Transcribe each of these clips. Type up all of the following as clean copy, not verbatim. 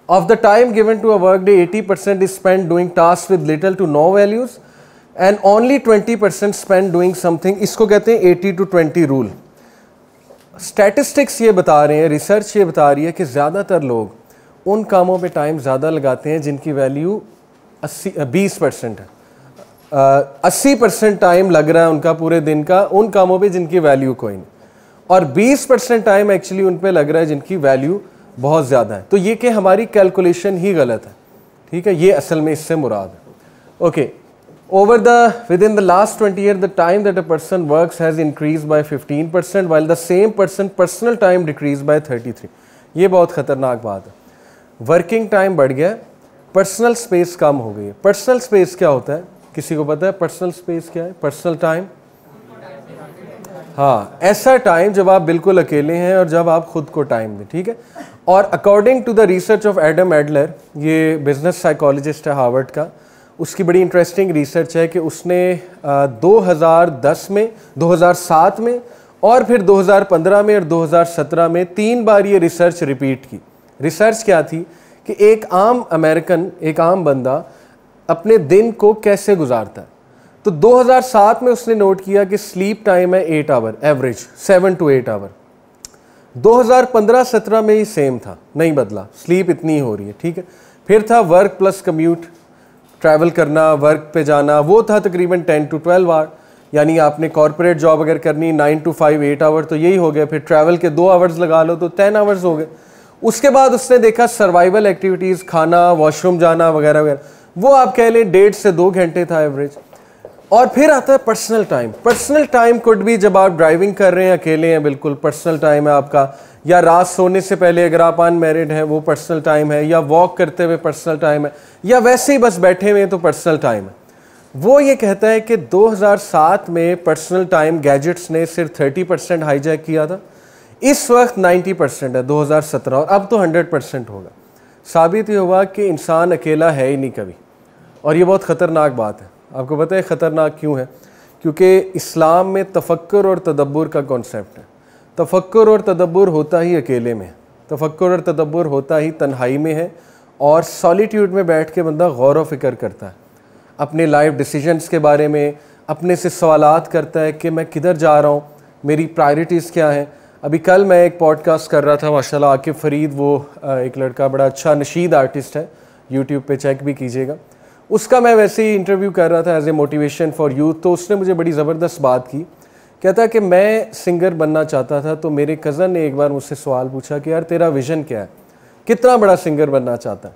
Of the time given to a workday, 80% is spent doing tasks with little to no values and only 20% spent doing something. इसको कहते हैं 80 to 20 rule. Statistics ये बता रहे हैं, research ये बता रही है कि ज़्यादातर लोग उन कामों पे टाइम ज़्यादा लगाते हैं जिनकी वैल्यू 20% है. 80% टाइम लग रहा है उनका पूरे दिन का उन कामों पे जिनकी वैल्यू कोई नहीं, और 20% टाइम एक्चुअली उन पे लग रहा है जिनकी वैल्यू बहुत ज़्यादा है. तो ये कि हमारी कैलकुलेशन ही गलत है. ठीक है, ये असल में इससे मुराद है. Okay, within the last 20 years the time that a person works has increased by 15% while the same person personal time decreased by 33. ये बहुत ख़तरनाक बात है. वर्किंग टाइम बढ़ गया, पर्सनल स्पेस कम हो गई है. पर्सनल स्पेस क्या होता है, किसी को पता है पर्सनल स्पेस क्या है? पर्सनल टाइम, हाँ, ऐसा टाइम जब आप बिल्कुल अकेले हैं और जब आप खुद को टाइम दें. ठीक है, और according to the research of Adam Adler, ये बिजनेस साइकोलॉजिस्ट है हार्वर्ड का, उसकी बड़ी इंटरेस्टिंग रिसर्च है कि उसने 2010 में, 2007 में और फिर 2015 में और 2017 में 3 बार ये रिसर्च रिपीट की. रिसर्च क्या थी कि एक आम अमेरिकन, एक आम बंदा अपने दिन को कैसे गुजारता है. तो 2007 में उसने नोट किया कि स्लीप टाइम है 8 आवर, एवरेज 7 to 8 आवर. 2015-17 में ही सेम था, नहीं बदला, स्लीप इतनी हो रही है. ठीक है, फिर था वर्क प्लस कम्यूट, ट्रैवल करना, वर्क पे जाना, वो था तकरीबन 10 to 12 आवर. यानी आपने कॉर्पोरेट जॉब अगर करनी 9 to 5 8 आवर तो यही हो गया. फिर ट्रैवल के 2 आवर्स लगा लो तो 10 आवर्स हो गए. उसके बाद उसने देखा सर्वाइवल एक्टिविटीज़, खाना, वॉशरूम जाना वगैरह वगैरह, वो आप कह लें 1.5 से 2 घंटे था एवरेज. और फिर आता है personal time. Personal time could भी जब आप ड्राइविंग कर रहे हैं, अकेले हैं, बिल्कुल पर्सनल टाइम है आपका, या रात सोने से पहले अगर आप अनमैरिड हैं वो पर्सनल टाइम है, या वॉक करते हुए पर्सनल टाइम है, या वैसे ही बस बैठे हुए तो पर्सनल टाइम है. वो ये कहता है कि 2007 में पर्सनल टाइम गैजेट्स ने सिर्फ 30% हाईजैक किया था. इस वक्त 90% है 2017, और अब तो 100% होगा. साबित ये हुआ कि इंसान अकेला है ही नहीं कभी, और ये बहुत ख़तरनाक बात है. आपको पता है ख़तरनाक क्यों है? क्योंकि इस्लाम में तफक्कुर और तदब्बुर का कॉन्सेप्ट है. तफक्कुर और तदब्बुर होता ही अकेले में, तफक्कुर और तदब्बुर होता ही तन्हाई में है, और सॉलिट्यूड में बैठ के बंदा गौर व फिक्र करता है अपने लाइफ डिसीजंस के बारे में, अपने से सवालात करता है कि मैं किधर जा रहा हूँ, मेरी प्रायोरिटीज़ क्या हैं. अभी कल मैं एक पॉडकास्ट कर रहा था, माशाल्लाह आकिब फरीद, वो एक लड़का बड़ा अच्छा नशीद आर्टिस्ट है, यूट्यूब पे चेक भी कीजिएगा. उसका मैं वैसे ही इंटरव्यू कर रहा था as a motivation for youth. तो उसने मुझे बड़ी ज़बरदस्त बात की. कहता कि मैं सिंगर बनना चाहता था, तो मेरे कज़न ने एक बार मुझसे सवाल पूछा कि यार तेरा विज़न क्या है, कितना बड़ा सिंगर बनना चाहता है.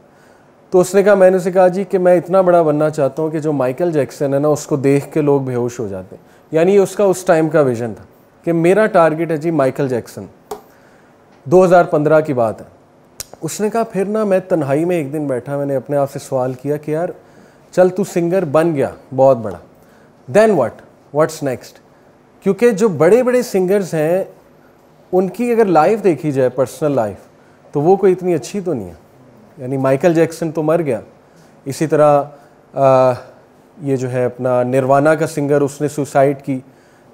तो उसने कहा, मैंने उसे कहा जी कि मैं इतना बड़ा बनना चाहता हूँ कि जो माइकल जैक्सन है ना, उसको देख के लोग बेहोश हो जाते हैं. यानी उसका उस टाइम का विज़न था कि मेरा टारगेट है जी माइकल जैक्सन. 2015 की बात है. उसने कहा फिर ना मैं तन्हाई में एक दिन बैठा, मैंने अपने आप से सवाल किया कि यार चल तू सिंगर बन गया बहुत बड़ा, देन व्हाट्स नेक्स्ट. क्योंकि जो बड़े बड़े सिंगर्स हैं उनकी अगर लाइफ देखी जाए, पर्सनल लाइफ, तो वो कोई इतनी अच्छी तो नहीं है. यानी माइकल जैक्सन तो मर गया. इसी तरह ये जो है अपना निर्वाणा का सिंगर, उसने सुसाइड की.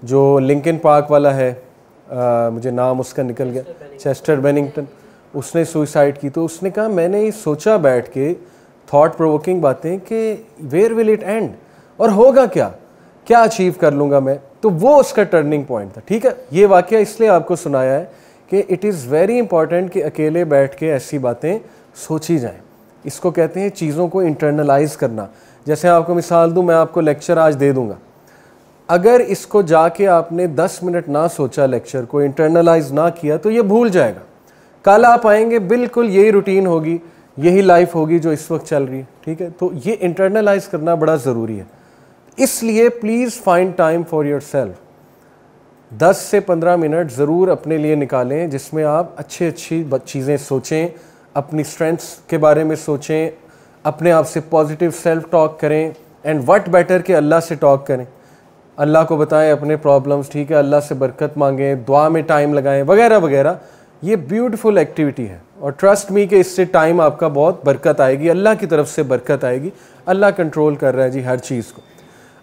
जो लिंकन पार्क वाला है, मुझे नाम उसका निकल गया, चेस्टर बेनिंगटन, उसने सुसाइड की. तो उसने कहा मैंने ये सोचा बैठ के, थॉट प्रोवोकिंग बातें, कि वेयर विल इट एंड, और होगा क्या, क्या अचीव कर लूँगा मैं. तो वो उसका टर्निंग पॉइंट था. ठीक है, ये वाक़या इसलिए आपको सुनाया है कि इट इज़ वेरी इंपॉर्टेंट कि अकेले बैठ के ऐसी बातें सोची जाएं. इसको कहते हैं चीज़ों को इंटरनलाइज करना. जैसे आपको मिसाल दूं, मैं आपको लेक्चर आज दे दूंगा, अगर इसको जाके आपने 10 मिनट ना सोचा, लेक्चर को इंटरनलाइज ना किया, तो ये भूल जाएगा. कल आप आएंगे, बिल्कुल यही रूटीन होगी, यही लाइफ होगी जो इस वक्त चल रही है. ठीक है, तो ये इंटरनलाइज करना बड़ा ज़रूरी है. इसलिए please find time for your self. 10 से 15 मिनट ज़रूर अपने लिए निकालें जिसमें आप अच्छी चीज़ें सोचें, अपनी स्ट्रेंथ्स के बारे में सोचें, अपने आप से पॉजिटिव सेल्फ टॉक करें, एंड व्हाट बेटर कि अल्लाह से टॉक करें, अल्लाह को बताएं अपने प्रॉब्लम्स. ठीक है, अल्लाह से बरकत मांगें, दुआ में टाइम लगाएं, वगैरह वगैरह. ये ब्यूटीफुल एक्टिविटी है, और ट्रस्ट मी कि इससे टाइम आपका बहुत बरकत आएगी, अल्लाह की तरफ से बरकत आएगी. अल्लाह कंट्रोल कर रहा है जी हर चीज़ को.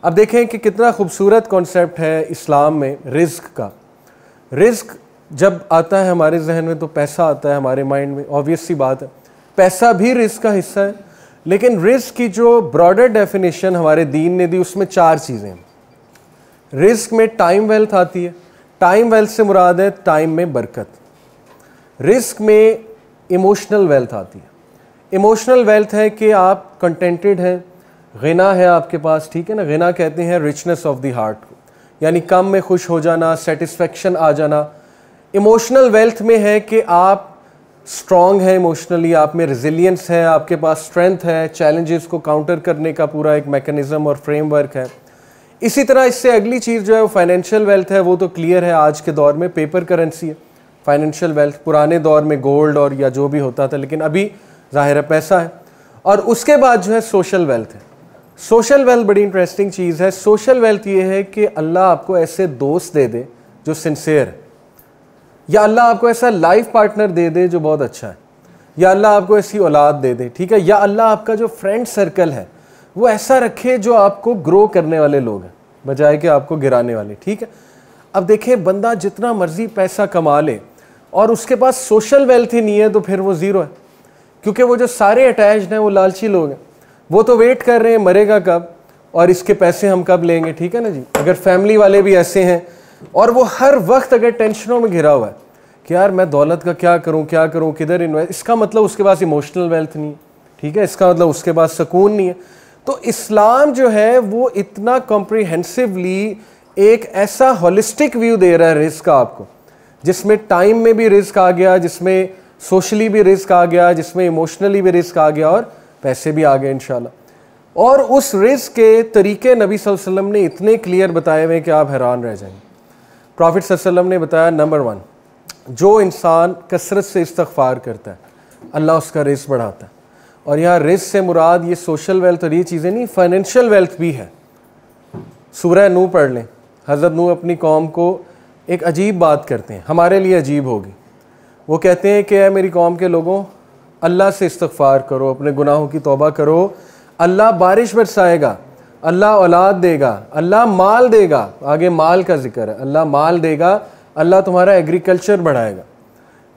अब देखें कि कितना खूबसूरत कॉन्सेप्ट है इस्लाम में रिज़्क का. रिज़्क जब आता है हमारे जहन में तो पैसा आता है हमारे माइंड में, ऑब्वियस सी बात है. पैसा भी रिस्क का हिस्सा है, लेकिन रिस्क की जो ब्रॉडर डेफिनेशन हमारे दीन ने दी उसमें 4 चीज़ें हैं। रिस्क में टाइम वेल्थ आती है, टाइम वेल्थ से मुराद है टाइम में बरकत। रिस्क में इमोशनल वेल्थ आती है। इमोशनल वेल्थ है कि आप कंटेंटेड हैं, गिना है आपके पास, ठीक है ना। गिना कहते हैं रिचनेस ऑफ द हार्ट को, यानी कम में खुश हो जाना, सेटिस्फेक्शन आ जाना। इमोशनल वेल्थ में है कि आप स्ट्रॉन्ग है इमोशनली, आप में रिजिलियंस है, आपके पास स्ट्रेंथ है, चैलेंजेस को काउंटर करने का पूरा एक मैकेनिज्म और फ्रेमवर्क है। इसी तरह इससे अगली चीज़ जो है वो फाइनेंशियल वेल्थ है। वो तो क्लियर है, आज के दौर में पेपर करेंसी है फाइनेंशियल वेल्थ, पुराने दौर में गोल्ड और या जो भी होता था, लेकिन अभी जाहिर है पैसा है। और उसके बाद जो है सोशल वेल्थ है। सोशल वेल्थ बड़ी इंटरेस्टिंग चीज़ है। सोशल वेल्थ ये है कि अल्लाह आपको ऐसे दोस्त दे दे जो सिंसियर है, या अल्लाह आपको ऐसा लाइफ पार्टनर दे दे जो बहुत अच्छा है, या अल्लाह आपको ऐसी औलाद दे दे, ठीक है, या अल्लाह आपका जो फ्रेंड सर्कल है वो ऐसा रखे जो आपको ग्रो करने वाले लोग हैं बजाय कि आपको गिराने वाले, ठीक है। अब देखें, बंदा जितना मर्जी पैसा कमा ले और उसके पास सोशल वेल्थ ही नहीं है तो फिर वो ज़ीरो है, क्योंकि वो जो सारे अटैच्ड हैं वो लालची लोग हैं। वो तो वेट कर रहे हैं मरेगा कब और इसके पैसे हम कब लेंगे, ठीक है ना जी। अगर फैमिली वाले भी ऐसे हैं और वो हर वक्त अगर टेंशनों में घिरा हुआ है कि यार मैं दौलत का क्या करूं, किधर इन्वेस्ट, इसका मतलब उसके पास इमोशनल वेल्थ नहीं है, ठीक है, इसका मतलब उसके पास सुकून नहीं है। तो इस्लाम जो है वो इतना कॉम्प्रिहेंसिवली एक ऐसा होलिस्टिक व्यू दे रहा है रिस्क का आपको, जिसमें टाइम में भी रिस्क आ गया, जिसमें सोशली भी रिस्क आ गया, जिसमें इमोशनली भी रिस्क आ गया और पैसे भी आ गए इंशाल्लाह। और उस रिस्क के तरीके नबी सल्लल्लाहु अलैहि वसल्लम ने इतने क्लियर बताए हुए कि आप हैरान रह जाएंगे। प्रॉफिट सल्लल्लाहु अलैहि वसल्लम ने बताया, नंबर 1, जो इंसान कसरत से इस्तग़फ़ार करता है अल्लाह उसका रिस्क बढ़ाता है। और यहाँ रिस्क से मुराद ये सोशल वेल्थ और ये चीज़ें नहीं, फाइनेंशियल वेल्थ भी है। सूरह नूह पढ़ लें, हज़रत नूह अपनी कौम को एक अजीब बात करते हैं, हमारे लिए अजीब होगी। वो कहते हैं कि मेरी कौम के लोगों, अल्लाह से इस्तग़फ़ार करो, अपने गुनाहों की तौबा करो, अल्लाह बारिश बरसाएगा, अल्लाह औलाद देगा, अल्लाह माल देगा। आगे माल का जिक्र है, अल्लाह माल देगा, अल्लाह तुम्हारा एग्रीकल्चर बढ़ाएगा।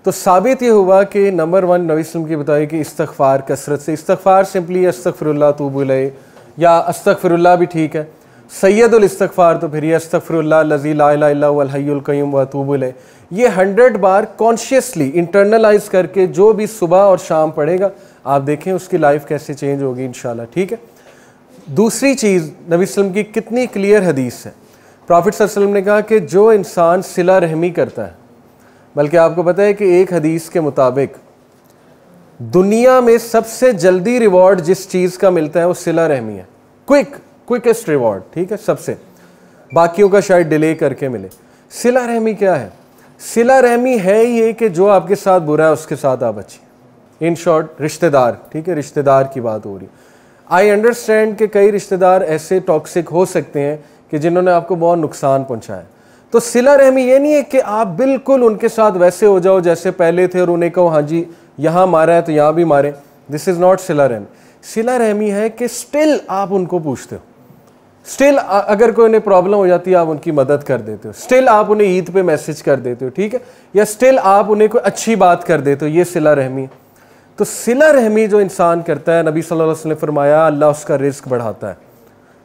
तो साबित ये हुआ कि नंबर 1 नबी वसल्लम की बताई कि इस्तग़फ़ार कसरत से। इस्तग़फ़ार सिंपली अस्तग़फ़िरुल्लाह तूबू इलैह, या अस्तग़फ़िरुल्लाह भी ठीक है। सैयदुल इस्तग़फ़ार तो फिर ये अस्तग़फ़िरुल्लाह लज़ी ला इलाहा इल्ला हुवल हय्युल क़य्यूम व अतूबु इलैह। ये 100 बार कॉन्शियसली इंटरनलाइज करके जो भी सुबह और शाम पढ़ेगा, आप देखें उसकी लाइफ कैसे चेंज होगी इंशाल्लाह, ठीक है। दूसरी चीज़ नबी वसल्लम की कितनी क्लियर हदीस है। प्रॉफिट सल्लल्लाहु अलैहि वसल्लम ने कहा कि जो इंसान सिला रहमी करता है, बल्कि आपको पता है कि एक हदीस के मुताबिक दुनिया में सबसे जल्दी रिवॉर्ड जिस चीज़ का मिलता है वो सिला रहमी है। क्विकेस्ट रिवॉर्ड, ठीक है, सबसे, बाकियों का शायद डिले करके मिले। सिला रहमी क्या है? सिला रहमी है ये कि जो आपके साथ बुरा है उसके साथ आप अच्छी, इन शॉर्ट रिश्तेदार, ठीक है, रिश्तेदार की बात हो रही है। आई अंडरस्टैंड कि कई रिश्तेदार ऐसे टॉक्सिक हो सकते हैं कि जिन्होंने आपको बहुत नुकसान पहुंचाया। तो सिला रहमी ये नहीं है कि आप बिल्कुल उनके साथ वैसे हो जाओ जैसे पहले थे और उन्हें कहो हाँ जी यहाँ मारा है तो यहाँ भी मारे। दिस इज़ नॉट सिला रहमी। सिला रहमी है कि स्टिल आप उनको पूछते हो, स्टिल अगर कोई उन्हें प्रॉब्लम हो जाती है आप उनकी मदद कर देते हो, स्टिल आप उन्हें ईद पे मैसेज कर देते हो, ठीक है, या स्टिल आप उन्हें कोई अच्छी बात कर देते हो। ये सिला रहमी है। तो सिला रहमी जो इंसान करता है, नबी सल्लल्लाहु अलैहि वसल्लम ने फरमाया अल्लाह उसका रिस्क बढ़ाता है,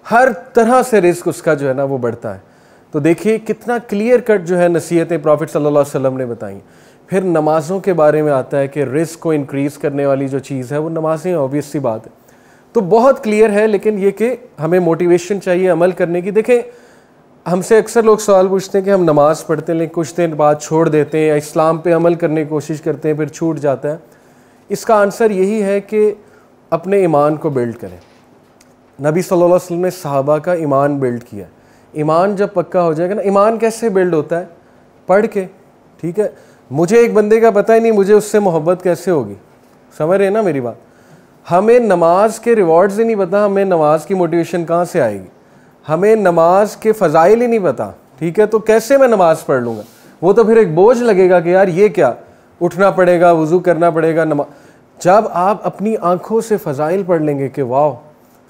हर तरह से रिस्क उसका जो है ना वो बढ़ता है। तो देखिए कितना क्लियर कट जो है नसीहतें प्रॉफिट सल्लल्लाहु अलैहि वसल्लम ने बताई। फिर नमाज़ों के बारे में आता है कि रिस्क को इंक्रीज़ करने वाली जो चीज़ है वो नमाज़ें, ऑब्वियस सी बात है। तो बहुत क्लियर है, लेकिन ये कि हमें मोटिवेशन चाहिए अमल करने की। देखें, हमसे अक्सर लोग सवाल पूछते हैं कि हम नमाज़ पढ़ते हैं लेकिन कुछ दिन बाद छोड़ देते हैं, या इस्लाम पे अमल करने की कोशिश करते हैं फिर छूट जाता है। इसका आंसर यही है कि अपने ईमान को बिल्ड करें। नबी सल्लल्लाहु अलैहि वसल्लम ने सहाबा का ईमान बिल्ड किया। ईमान जब पक्का हो जाएगा ना, ईमान कैसे बिल्ड होता है? पढ़ के, ठीक है। मुझे एक बंदे का पता ही नहीं, मुझे उससे मोहब्बत कैसे होगी? समझ रहे हैं ना मेरी बात? हमें नमाज के रिवॉर्ड्स ही नहीं पता, हमें नमाज की मोटिवेशन कहाँ से आएगी? हमें नमाज के फ़ज़ाइल ही नहीं पता, ठीक है, तो कैसे मैं नमाज़ पढ़ लूँगा? वो तो फिर एक बोझ लगेगा कि यार ये क्या, उठना पड़ेगा, वज़ू करना पड़ेगा, जब आप अपनी आँखों से फ़ज़ाइल पढ़ लेंगे कि वाह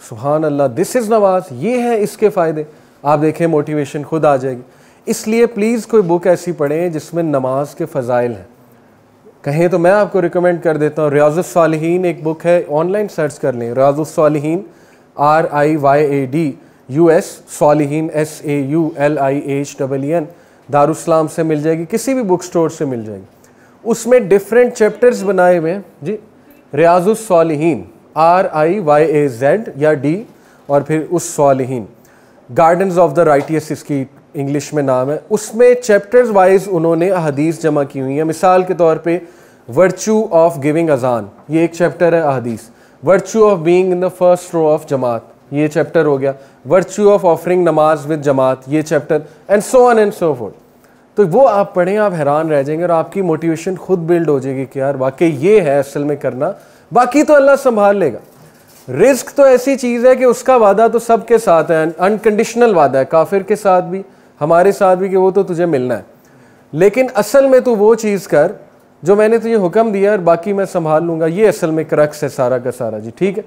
सुभान अल्लाह दिस इज़ नमाज, ये है इसके फ़ायदे, आप देखें मोटिवेशन खुद आ जाएगी। इसलिए प्लीज़ कोई बुक ऐसी पढ़ें जिसमें नमाज के फ़ज़ाइल हैं। कहें तो मैं आपको रिकमेंड कर देता हूँ, रियाजुस सालिहीन एक बुक है, ऑनलाइन सर्च कर लें, रियाजुस सालिहीन RIYADUS सालिहीन SAULIHEEN, दारुस्सलाम से मिल जाएगी, किसी भी बुक स्टोर से मिल जाएगी। उसमें डिफरेंट चैप्टर्स बनाए हुए हैं जी, रियाजुस सालिहीन RIYAZ या D और फिर उस सालिहीन, गार्डन्स ऑफ द राइटियस इसकी इंग्लिश में नाम है। उसमें चैप्टर्स वाइज उन्होंने अहदीस जमा की हुई है। मिसाल के तौर पे वर्च्यू ऑफ गिविंग अजान, ये एक चैप्टर है अहदीस। Virtue of being in the first row of जमात, ये चैप्टर हो गया। वर्च्यू ऑफ ऑफरिंग नमाज विद जमात, ये chapter, and so on and so forth. तो वो आप पढ़ें, आप हैरान रह जाएंगे और आपकी मोटिवेशन खुद बिल्ड हो जाएगी कि यार वाकई ये है असल में करना, बाकी तो अल्लाह संभाल लेगा। रिस्क तो ऐसी चीज़ है कि उसका वादा तो सबके साथ है, अनकंडीशनल वादा है, काफिर के साथ भी हमारे साथ भी, कि वो तो तुझे मिलना है। लेकिन असल में तू वो चीज़ कर जो मैंने तुझे हुक्म दिया और बाकी मैं संभाल लूँगा। ये असल में क्रक्स है सारा का सारा जी, ठीक है।